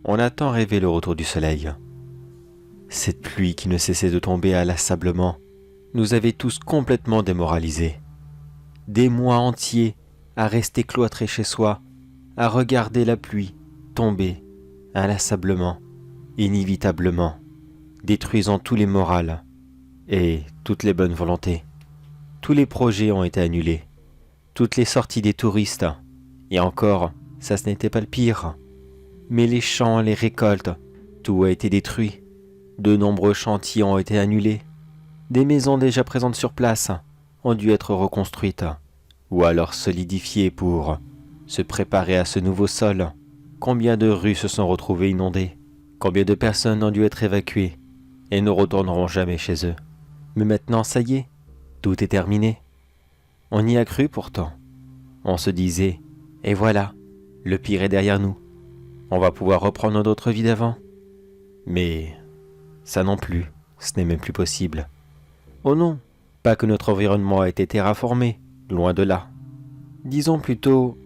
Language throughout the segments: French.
On a tant rêvé le retour du soleil. Cette pluie qui ne cessait de tomber inlassablement nous avait tous complètement démoralisés. Des mois entiers à rester cloîtrés chez soi, à regarder la pluie tomber inlassablement, inévitablement, détruisant tous les morals et toutes les bonnes volontés. Tous les projets ont été annulés, toutes les sorties des touristes, et encore, ça ce n'était pas le pire. Mais les champs, les récoltes, tout a été détruit. De nombreux chantiers ont été annulés. Des maisons déjà présentes sur place ont dû être reconstruites, ou alors solidifiées pour se préparer à ce nouveau sol. Combien de rues se sont retrouvées inondées? Combien de personnes ont dû être évacuées et ne retourneront jamais chez eux? Mais maintenant, ça y est, tout est terminé. On y a cru pourtant. On se disait, et voilà, le pire est derrière nous. On va pouvoir reprendre notre vie d'avant. Mais ça non plus, ce n'est même plus possible. Oh non, pas que notre environnement a été terraformé, loin de là. Disons plutôt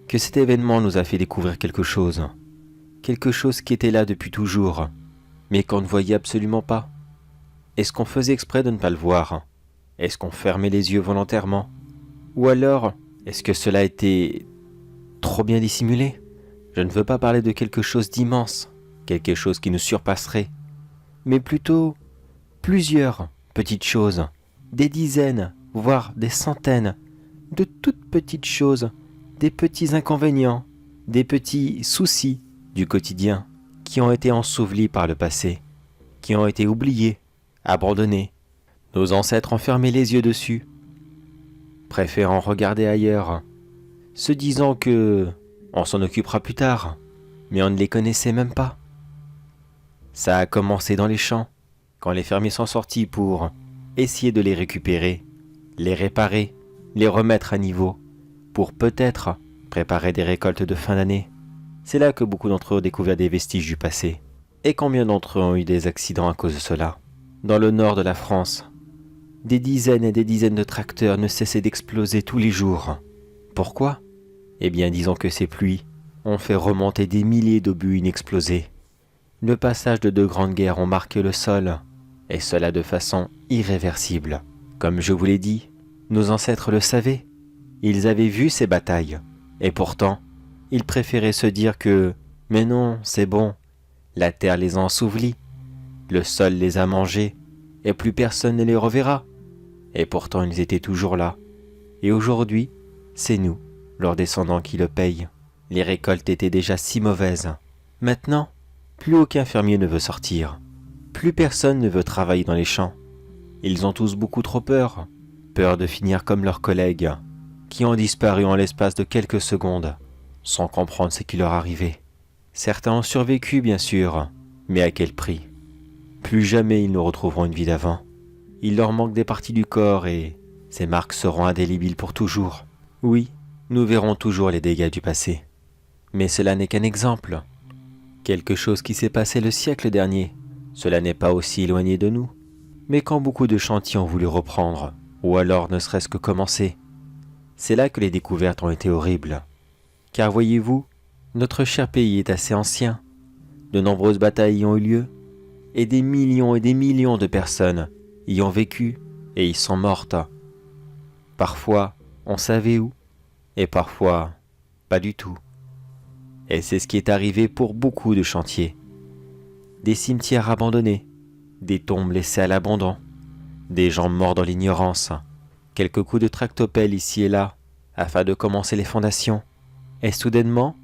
que cet événement nous a fait découvrir quelque chose qui était là depuis toujours, mais qu'on ne voyait absolument pas. Est-ce qu'on faisait exprès de ne pas le voir? Est-ce qu'on fermait les yeux volontairement? Ou alors, est-ce que cela était trop bien dissimulé? Je ne veux pas parler de quelque chose d'immense, quelque chose qui nous surpasserait, mais plutôt plusieurs petites choses, des dizaines, voire des centaines, de toutes petites choses, des petits inconvénients, des petits soucis du quotidien qui ont été ensevelis par le passé, qui ont été oubliés, abandonnés. Nos ancêtres ont fermé les yeux dessus, préférant regarder ailleurs, se disant que on s'en occupera plus tard, mais on ne les connaissait même pas. Ça a commencé dans les champs, quand les fermiers sont sortis pour essayer de les récupérer, les réparer, les remettre à niveau, pour peut-être préparer des récoltes de fin d'année. C'est là que beaucoup d'entre eux ont découvert des vestiges du passé. Et combien d'entre eux ont eu des accidents à cause de cela? Dans le nord de la France, des dizaines et des dizaines de tracteurs ne cessaient d'exploser tous les jours. Pourquoi? Eh bien, disons que ces pluies ont fait remonter des milliers d'obus inexplosés. Le passage de deux grandes guerres ont marqué le sol, et cela de façon irréversible. Comme je vous l'ai dit, nos ancêtres le savaient. Ils avaient vu ces batailles, et pourtant, ils préféraient se dire que « mais non, c'est bon, la terre les a ensevelis, le sol les a mangés, et plus personne ne les reverra. » Et pourtant, ils étaient toujours là. Et aujourd'hui, c'est nous, leurs descendants, qui le payent. Les récoltes étaient déjà si mauvaises. Maintenant, plus aucun fermier ne veut sortir. Plus personne ne veut travailler dans les champs. Ils ont tous beaucoup trop peur. Peur de finir comme leurs collègues, qui ont disparu en l'espace de quelques secondes, sans comprendre ce qui leur arrivait. Certains ont survécu, bien sûr, mais à quel prix? Plus jamais ils ne retrouveront une vie d'avant. Il leur manque des parties du corps et ces marques seront indélébiles pour toujours. Oui, nous verrons toujours les dégâts du passé. Mais cela n'est qu'un exemple. Quelque chose qui s'est passé le siècle dernier. Cela n'est pas aussi éloigné de nous. Mais quand beaucoup de chantiers ont voulu reprendre, ou alors ne serait-ce que commencer, c'est là que les découvertes ont été horribles. Car voyez-vous, notre cher pays est assez ancien. De nombreuses batailles y ont eu lieu, et des millions de personnes y ont vécu et y sont mortes. Parfois, on savait où, et parfois, pas du tout. Et c'est ce qui est arrivé pour beaucoup de chantiers. Des cimetières abandonnés, des tombes laissées à l'abandon, des gens morts dans l'ignorance, quelques coups de tractopelle ici et là, afin de commencer les fondations, et soudainement,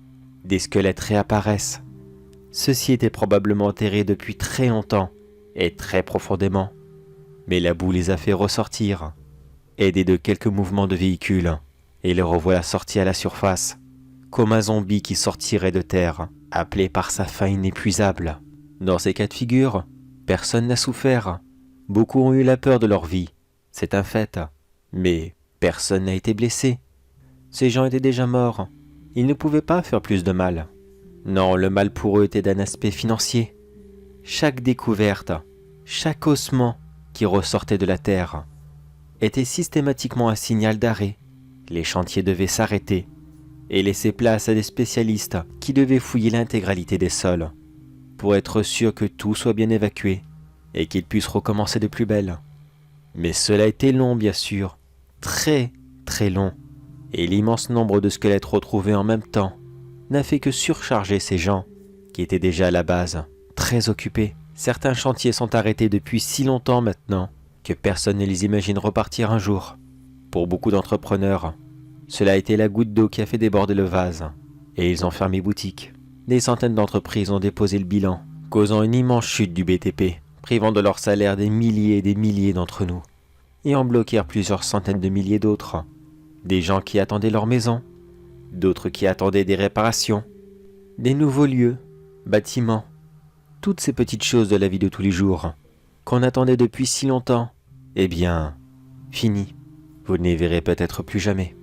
des squelettes réapparaissent. Ceux-ci étaient probablement enterrés depuis très longtemps, et très profondément, mais la boue les a fait ressortir, aidés de quelques mouvements de véhicules, et les revoilà sortis à la surface, comme un zombie qui sortirait de terre, appelé par sa faim inépuisable. Dans ces cas de figure, personne n'a souffert. Beaucoup ont eu la peur de leur vie, c'est un fait, mais personne n'a été blessé. Ces gens étaient déjà morts, ils ne pouvaient pas faire plus de mal. Non, le mal pour eux était d'un aspect financier. Chaque découverte, chaque ossement qui ressortait de la terre était systématiquement un signal d'arrêt. Les chantiers devaient s'arrêter et laisser place à des spécialistes qui devaient fouiller l'intégralité des sols pour être sûr que tout soit bien évacué et qu'ils puissent recommencer de plus belle. Mais cela était long, bien sûr, très très long, et l'immense nombre de squelettes retrouvés en même temps n'a fait que surcharger ces gens qui étaient déjà à la base très occupés. Certains chantiers sont arrêtés depuis si longtemps maintenant que personne ne les imagine repartir un jour. Pour beaucoup d'entrepreneurs, cela a été la goutte d'eau qui a fait déborder le vase, et ils ont fermé boutique. Des centaines d'entreprises ont déposé le bilan, causant une immense chute du BTP, privant de leur salaire des milliers et des milliers d'entre nous, et en bloquèrent plusieurs centaines de milliers d'autres. Des gens qui attendaient leur maison, d'autres qui attendaient des réparations, des nouveaux lieux, bâtiments, toutes ces petites choses de la vie de tous les jours, qu'on attendait depuis si longtemps, eh bien, fini. Vous ne les verrez peut-être plus jamais.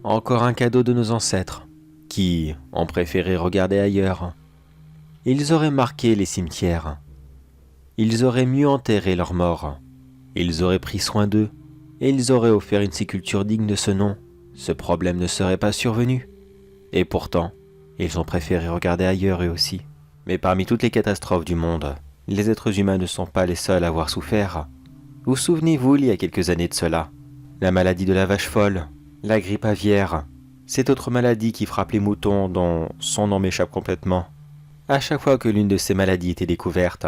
Encore un cadeau de nos ancêtres, qui ont préféré regarder ailleurs. Ils auraient marqué les cimetières. Ils auraient mieux enterré leurs morts. Ils auraient pris soin d'eux, et ils auraient offert une sépulture digne de ce nom. Ce problème ne serait pas survenu. Et pourtant, ils ont préféré regarder ailleurs eux aussi. Mais parmi toutes les catastrophes du monde, les êtres humains ne sont pas les seuls à avoir souffert. Vous souvenez-vous, il y a quelques années de cela, la maladie de la vache folle, la grippe aviaire, cette autre maladie qui frappe les moutons dont son nom m'échappe complètement. À chaque fois que l'une de ces maladies était découverte,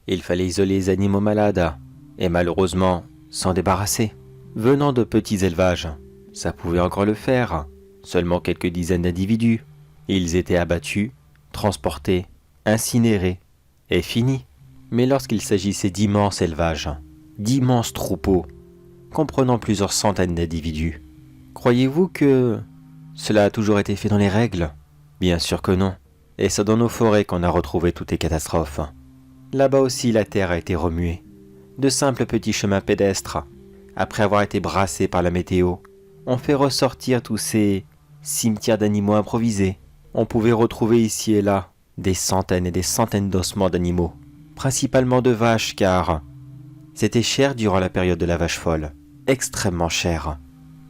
il fallait isoler les animaux malades et malheureusement s'en débarrasser. Venant de petits élevages, ça pouvait encore le faire, seulement quelques dizaines d'individus. Ils étaient abattus, transportés, incinérés et finis. Mais lorsqu'il s'agissait d'immenses élevages, d'immenses troupeaux, comprenant plusieurs centaines d'individus, croyez-vous que cela a toujours été fait dans les règles? Bien sûr que non. Et c'est dans nos forêts qu'on a retrouvé toutes les catastrophes. Là-bas aussi la terre a été remuée. De simples petits chemins pédestres, après avoir été brassés par la météo, ont fait ressortir tous ces cimetières d'animaux improvisés. On pouvait retrouver ici et là des centaines et des centaines d'ossements d'animaux, principalement de vaches car c'était cher durant la période de la vache folle, extrêmement cher.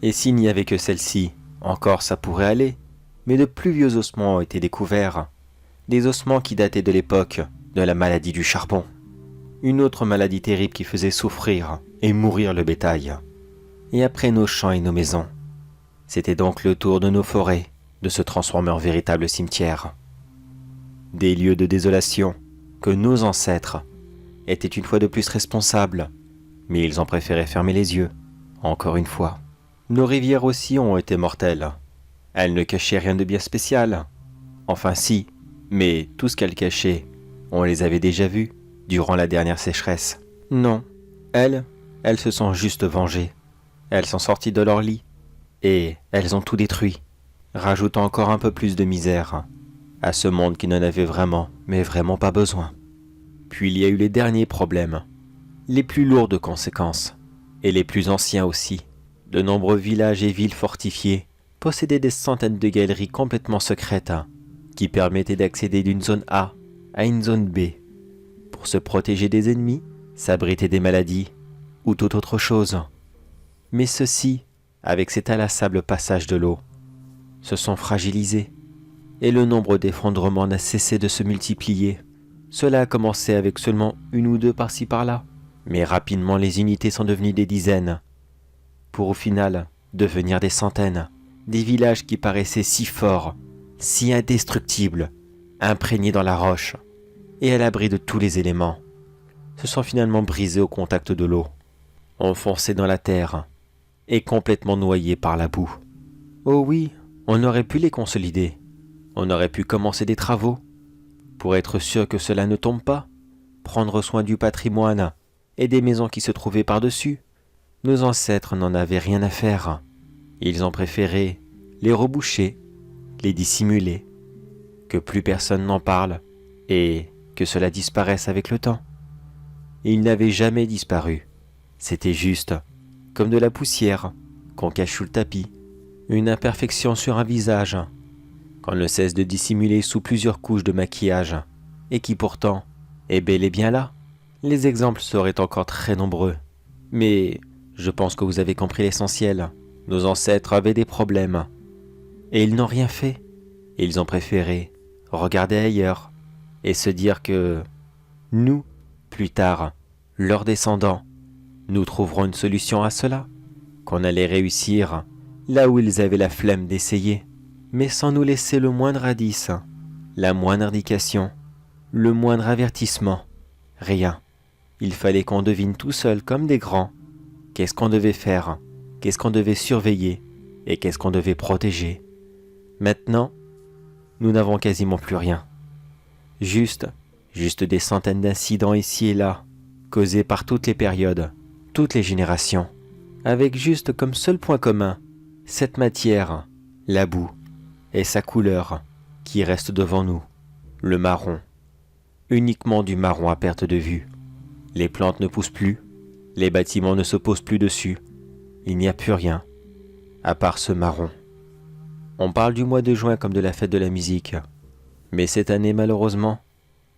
Et s'il n'y avait que celle-ci, encore ça pourrait aller, mais de plus vieux ossements ont été découverts, des ossements qui dataient de l'époque de la maladie du charbon, une autre maladie terrible qui faisait souffrir et mourir le bétail. Et après nos champs et nos maisons, c'était donc le tour de nos forêts de se transformer en véritables cimetières. Des lieux de désolation que nos ancêtres étaient une fois de plus responsables, mais ils ont préféré fermer les yeux, encore une fois. Nos rivières aussi ont été mortelles. Elles ne cachaient rien de bien spécial. Enfin si, mais tout ce qu'elles cachaient, on les avait déjà vus durant la dernière sécheresse. Non, elles se sont juste vengées. Elles sont sorties de leur lit et elles ont tout détruit, rajoutant encore un peu plus de misère à ce monde qui n'en avait vraiment, mais vraiment pas besoin. Puis il y a eu les derniers problèmes, les plus lourds de conséquences, et les plus anciens aussi. De nombreux villages et villes fortifiés possédaient des centaines de galeries complètement secrètes qui permettaient d'accéder d'une zone A à une zone B pour se protéger des ennemis, s'abriter des maladies ou toute autre chose. Mais ceux-ci, avec cet inlassable passage de l'eau, se sont fragilisés et le nombre d'effondrements n'a cessé de se multiplier. Cela a commencé avec seulement une ou deux par-ci par-là, mais rapidement les unités sont devenues des dizaines, pour au final devenir des centaines. Des villages qui paraissaient si forts, si indestructibles, imprégnés dans la roche et à l'abri de tous les éléments, se sont finalement brisés au contact de l'eau, enfoncés dans la terre et complètement noyés par la boue. Oh oui, on aurait pu les consolider, on aurait pu commencer des travaux, pour être sûr que cela ne tombe pas, prendre soin du patrimoine et des maisons qui se trouvaient par-dessus. Nos ancêtres n'en avaient rien à faire. Ils ont préféré les reboucher, les dissimuler, que plus personne n'en parle et que cela disparaisse avec le temps. Ils n'avaient jamais disparu. C'était juste comme de la poussière qu'on cache sous le tapis, une imperfection sur un visage qu'on ne cesse de dissimuler sous plusieurs couches de maquillage et qui pourtant est bel et bien là. Les exemples seraient encore très nombreux. Mais je pense que vous avez compris l'essentiel. Nos ancêtres avaient des problèmes. Et ils n'ont rien fait. Ils ont préféré regarder ailleurs et se dire que nous, plus tard, leurs descendants, nous trouverons une solution à cela, qu'on allait réussir là où ils avaient la flemme d'essayer, mais sans nous laisser le moindre indice, la moindre indication, le moindre avertissement, rien. Il fallait qu'on devine tout seul comme des grands. Qu'est-ce qu'on devait faire? Qu'est-ce qu'on devait surveiller? Et qu'est-ce qu'on devait protéger? Maintenant, nous n'avons quasiment plus rien. Juste des centaines d'incidents ici et là, causés par toutes les périodes, toutes les générations, avec juste comme seul point commun, cette matière, la boue, et sa couleur, qui reste devant nous, le marron. Uniquement du marron à perte de vue. Les plantes ne poussent plus, les bâtiments ne se posent plus dessus, il n'y a plus rien, à part ce marron. On parle du mois de juin comme de la fête de la musique, mais cette année malheureusement,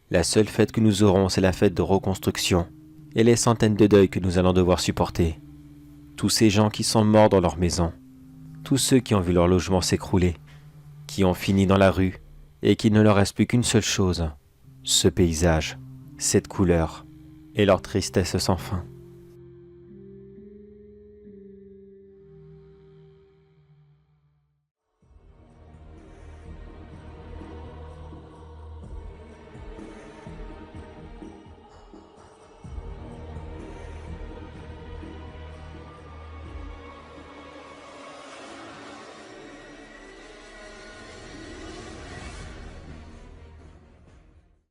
la seule fête que nous aurons c'est la fête de reconstruction et les centaines de deuils que nous allons devoir supporter. Tous ces gens qui sont morts dans leur maison, tous ceux qui ont vu leur logement s'écrouler, qui ont fini dans la rue et qu'il ne leur reste plus qu'une seule chose, ce paysage, cette couleur et leur tristesse sans fin.